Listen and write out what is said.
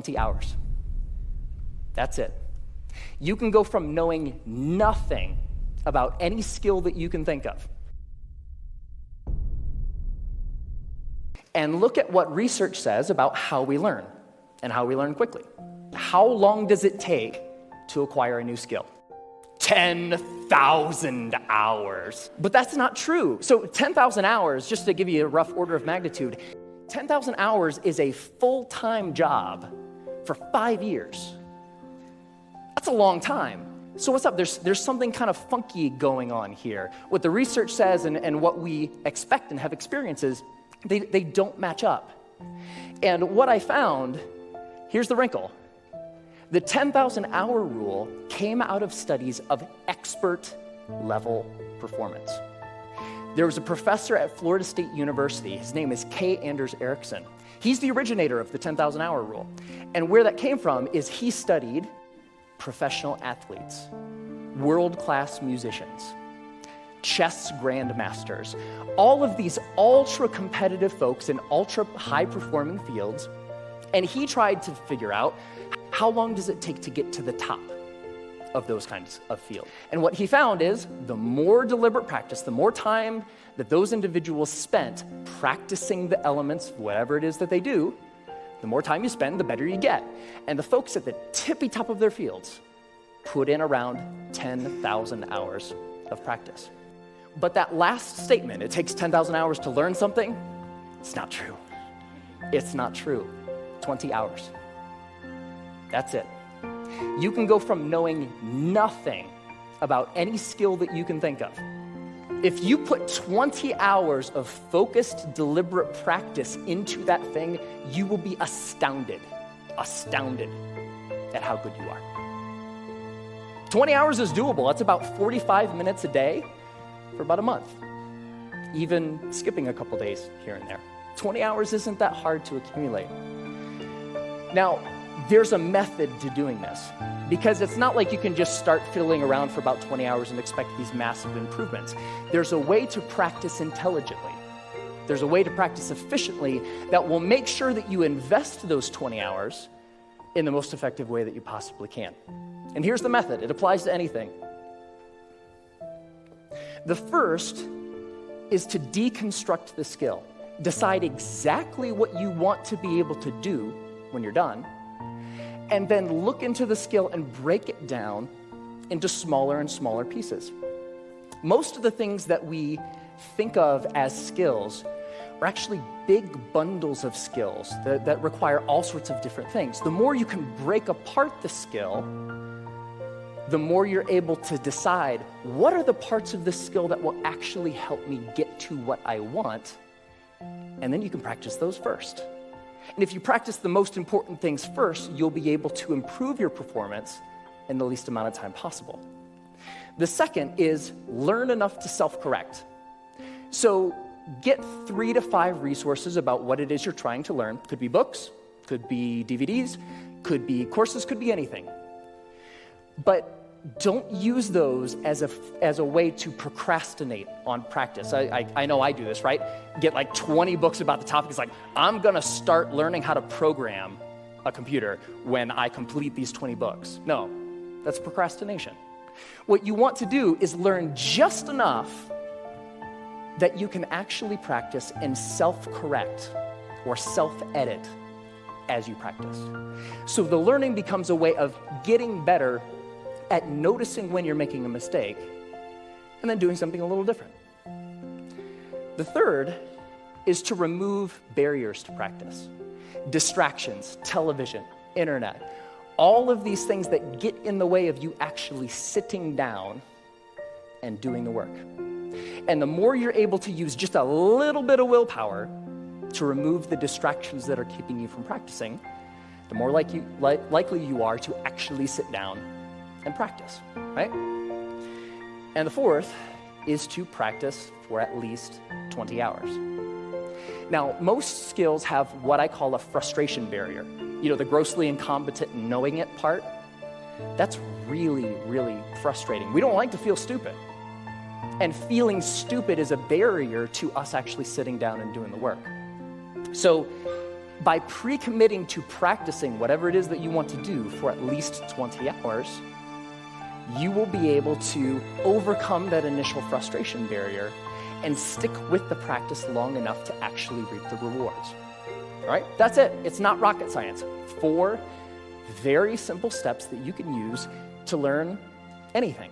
20 hours. That's it. You can go from knowing nothing about any skill that you can think of. And look at what research says about how we learn and how we learn quickly. How long does it take to acquire a new skill? 10,000 hours. But that's not true. So 10,000 hours, just to give you a rough order of magnitude, 10,000 hours is a full-time job for 5 years. That's a long time. So what's up? There's something kind of funky going on here. What the research says and what we expect and have experiences, they don't match up. And what I found, here's the wrinkle. The 10,000 hour rule came out of studies of expert level performance. There was a professor at Florida State University. His name is K. Anders Ericsson. He's the originator of the 10,000 hour rule. And where that came from is he studied professional athletes, world-class musicians, chess grandmasters, all of these ultra-competitive folks in ultra-high-performing fields, and he tried to figure out how long does it take to get to the top of those kinds of fields. And what he found is the more deliberate practice, the more time that those individuals spent practicing the elements, whatever it is that they do, the more time you spend, the better you get. And the folks at the tippy top of their fields put in around 10,000 hours of practice. But that last statement, it takes 10,000 hours to learn something, it's not true. It's not true. 20 hours. That's it. You can go from knowing nothing about any skill that you can think of. If you put 20 hours of focused, deliberate practice into that thing, you will be astounded at how good you are. 20 hours is doable. That's about 45 minutes a day for about a month, even skipping a couple days here and there. 20 hours isn't that hard to accumulate. Now, there's a method to doing this, because it's not like you can just start fiddling around for about 20 hours and expect these massive improvements. There's a way to practice intelligently. There's a way to practice efficiently that will make sure that you invest those 20 hours in the most effective way that you possibly can. And here's the method. It applies to anything. The first is to deconstruct the skill. Decide exactly what you want to be able to do when you're done, and then look into the skill and break it down into smaller and smaller pieces. Most of the things that we think of as skills are actually big bundles of skills that require all sorts of different things. The more you can break apart the skill, the more you're able to decide what are the parts of the skill that will actually help me get to what I want, and then you can practice those first. And if you practice the most important things first, you'll be able to improve your performance in the least amount of time possible. The second is learn enough to self-correct. So get 3 to 5 resources about what it is you're trying to learn. Could be books, could be DVDs, could be courses, could be anything. But don't use those as a way to procrastinate on practice. I know I do this, right? Get like 20 books about the topic. It's like, I'm gonna start learning how to program a computer when I complete these 20 books. No, that's procrastination. What you want to do is learn just enough that you can actually practice and self-correct or self-edit as you practice. So the learning becomes a way of getting better at noticing when you're making a mistake and then doing something a little different. The third is to remove barriers to practice. Distractions, television, internet, all of these things that get in the way of you actually sitting down and doing the work. And the more you're able to use just a little bit of willpower to remove the distractions that are keeping you from practicing, the more likely you are to actually sit down and practice, right? And the fourth is to practice for at least 20 hours. Now, most skills have what I call a frustration barrier. You know, the grossly incompetent knowing it part, that's really, really frustrating. We don't like to feel stupid. And feeling stupid is a barrier to us actually sitting down and doing the work. So by pre-committing to practicing whatever it is that you want to do for at least 20 hours, you will be able to overcome that initial frustration barrier and stick with the practice long enough to actually reap the rewards. All right, that's it. It's not rocket science. 4 very simple steps that you can use to learn anything.